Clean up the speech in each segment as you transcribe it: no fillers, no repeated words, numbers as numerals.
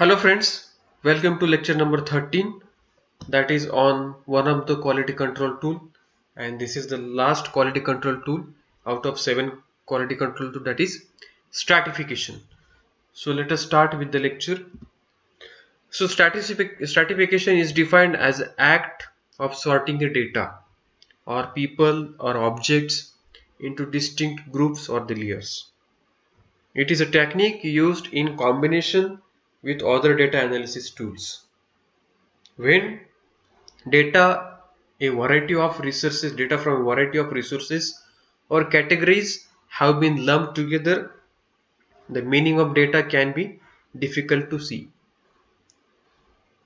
Hello friends, welcome to lecture number 13, that is on one of the quality control tool, and this is the last quality control tool out of 7 quality control tool, that is stratification. So let us start with the lecture. So stratification is defined as act of sorting the data or people or objects into distinct groups or the layers. It is a technique used in combination with other data analysis tools. When data from a variety of resources or categories have been lumped together, the meaning of data can be difficult to see.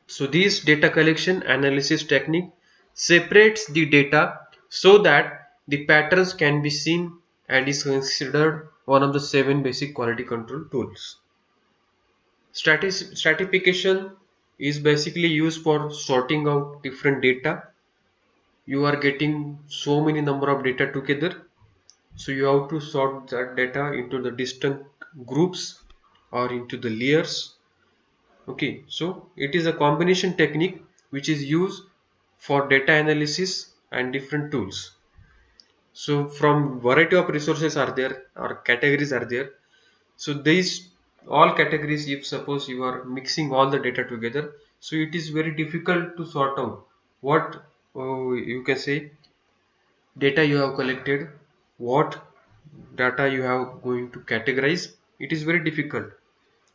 So this data collection analysis technique separates the data so that the patterns can be seen and is considered one of the 7 basic quality control tools. Stratification is basically used for sorting out different data. You are getting so many number of data together, so you have to sort that data into the distinct groups or into the layers. Okay, so it is a combination technique which is used for data analysis and different tools. So from variety of resources are there or categories are there, so these all categories, if suppose you are mixing all the data together, so it is very difficult to sort out what you can say data you have collected, what data you have going to categorize. It is very difficult.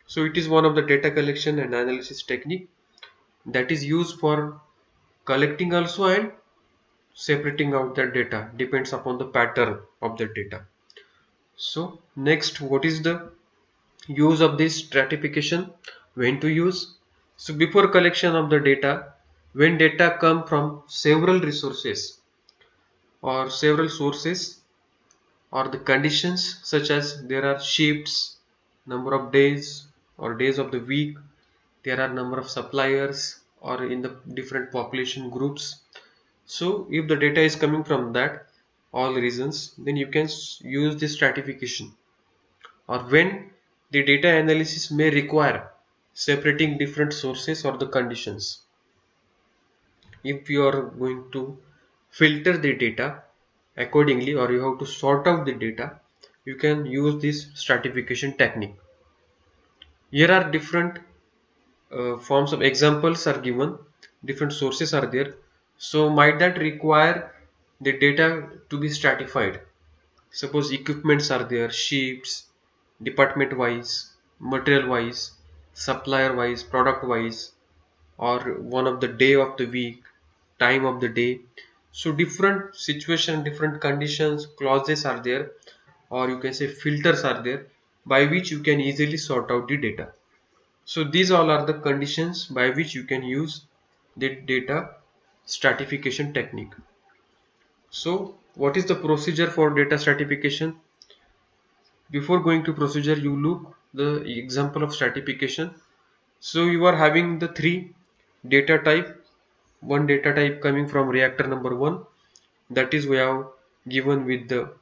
So it is one of the data collection and analysis technique that is used for collecting also and separating out that data, depends upon the pattern of the data. So next, what is the use of this stratification, when to use? So before collection of the data, when data come from several resources or several sources, or the conditions such as there are shifts, number of days or days of the week, there are number of suppliers or in the different population groups. So if the data is coming from that all reasons, then you can use this stratification. Or when the data analysis may require separating different sources or the conditions, if you are going to filter the data accordingly or you have to sort out the data, you can use this stratification technique. Here are different forms of examples are given, different sources are there. So might that require the data to be stratified? Suppose equipments are there, shifts, department wise, material wise, supplier wise, product wise, or one of the day of the week, time of the day. So different situation, different conditions, clauses are there, or you can say filters are there by which you can easily sort out the data. So these all are the conditions by which you can use the data stratification technique. So what is the procedure for data stratification? Before going to procedure, you look the example of stratification. So you are having the 3 data type, one data type coming from reactor number 1, that is we have given with the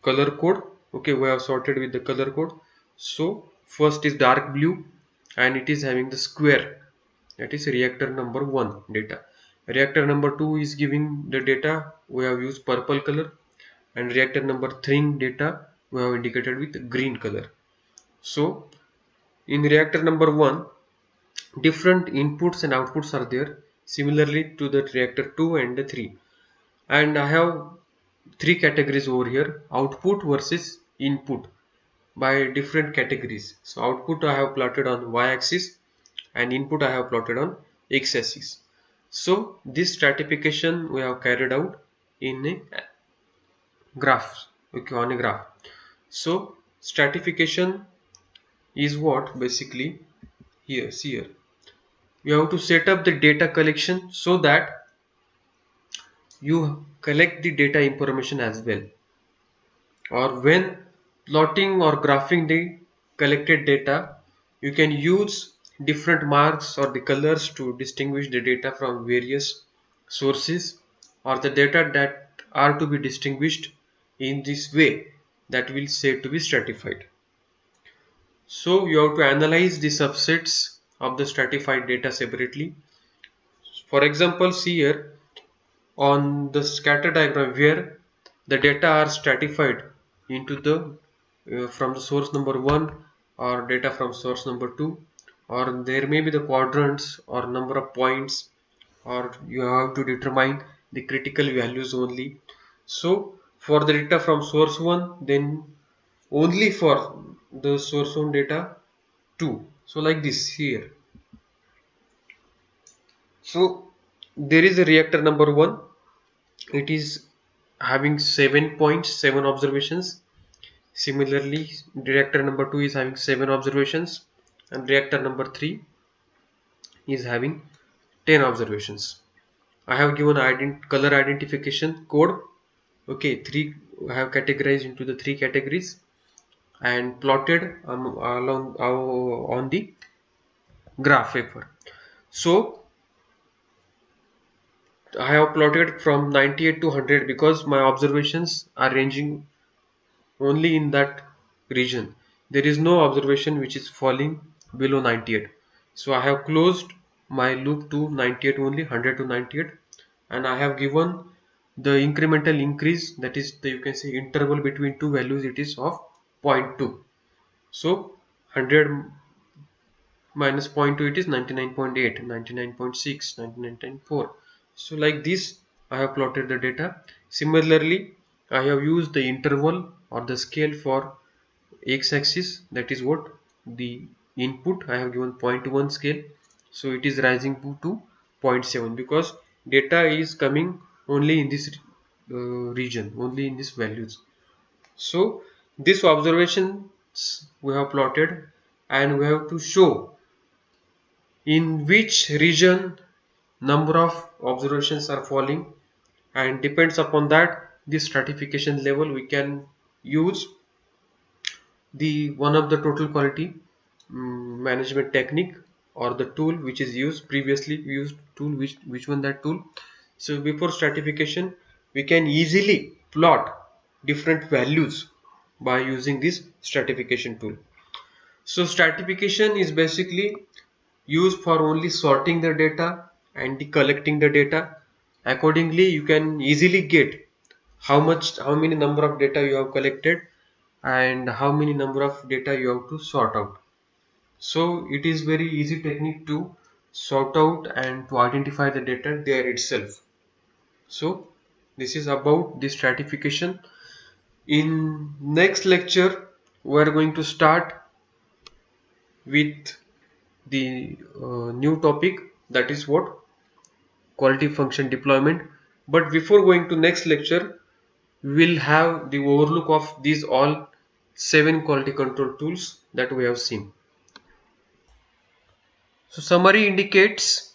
color code. Okay, we have sorted with the color code. So first is dark blue and it is having the square, that is reactor number 1 data. Reactor number 2 is giving the data, we have used purple color, and reactor number 3 data we have indicated with green color. So in reactor number 1, different inputs and outputs are there similarly to the reactor 2 and the 3, and I have 3 categories over here: output versus input by different categories. So output I have plotted on y-axis and input I have plotted on x-axis. So this stratification we have carried out in a graph, okay, on a graph. So stratification is what basically here, see here, you have to set up the data collection so that you collect the data information as well. Or when plotting or graphing the collected data, you can use different marks or the colors to distinguish the data from various sources, or the data that are to be distinguished in this way, that will say to be stratified. So you have to analyze the subsets of the stratified data separately. For example, see here on the scatter diagram where the data are stratified into the from the source number 1 or data from source number 2, or there may be the quadrants or number of points, or you have to determine the critical values only. So for the data from source 1, then only for the source 1 data 2. So like this here. So there is a reactor number 1. It is having 7.7 observations. Similarly, reactor number 2 is having 7 observations, and reactor number 3 is having 10 observations. I have given color identification code. Okay, three I have categorized into the 3 categories and plotted along on the graph paper. So I have plotted from 98 to 100 because my observations are ranging only in that region. There is no observation which is falling below 98. So I have closed my loop to 98 only, 100 to 98, and I have given the incremental increase, that is the, you can say, interval between two values, it is of 0.2. So 100 minus 0.2, it is 99.8, 99.6, 99.4. So like this I have plotted the data. Similarly, I have used the interval or the scale for x-axis, that is what the input I have given 0.1 scale, so it is rising to 0.7 because data is coming only in this region, only in these values. So this observations we have plotted, and we have to show in which region number of observations are falling, and depends upon that this stratification level we can use the one of the total quality management technique or the tool which is used previously used tool, which one that tool. So before stratification we can easily plot different values by using this stratification tool. So stratification is basically used for only sorting the data and the collecting the data. Accordingly you can easily get how many number of data you have collected and how many number of data you have to sort out. So it is very easy technique to sort out and to identify the data there itself. So this is about the stratification. In next lecture we are going to start with the new topic, that is what quality function deployment. But before going to next lecture we will have the overlook of these all 7 quality control tools that we have seen. So summary indicates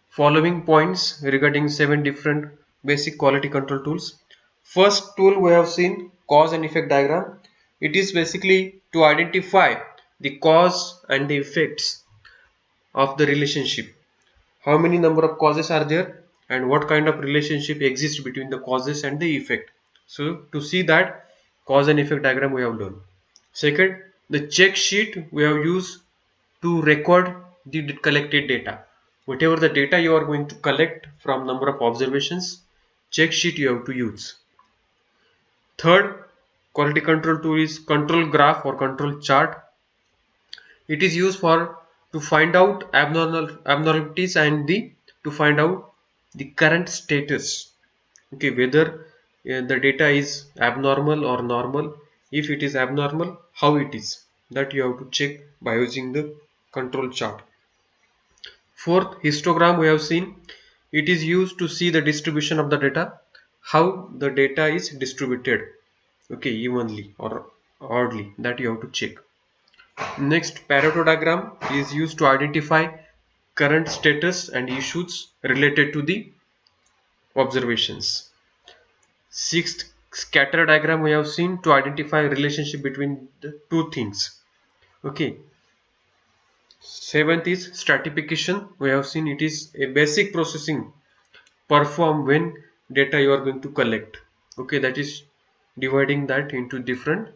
following points regarding 7 different basic quality control tools. First tool we have seen cause and effect diagram. It is basically to identify the cause and the effects of the relationship. How many number of causes are there and what kind of relationship exists between the causes and the effect. So to see that cause and effect diagram we have done. Second, the check sheet we have used to record the collected data. Whatever the data you are going to collect from number of observations, check sheet you have to use. Third quality control tool is control graph or control chart. It is used for to find out abnormalities and the to find out the current status. Okay, whether the data is abnormal or normal. If it is abnormal, how it is, that you have to check by using the control chart. Fourth, histogram we have seen. It is used to see the distribution of the data, how the data is distributed, okay, evenly or oddly, that you have to check. Next, Pareto diagram is used to identify current status and issues related to the observations. Sixth, scatter diagram we have seen to identify relationship between the two things. Okay. Seventh is stratification. We have seen it is a basic processing performed when data you are going to collect. Okay, that is dividing that into different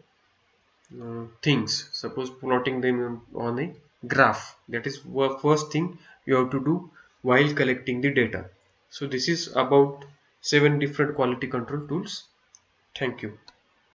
things. Suppose plotting them on a graph. That is first thing you have to do while collecting the data. So this is about 7 different quality control tools. Thank you.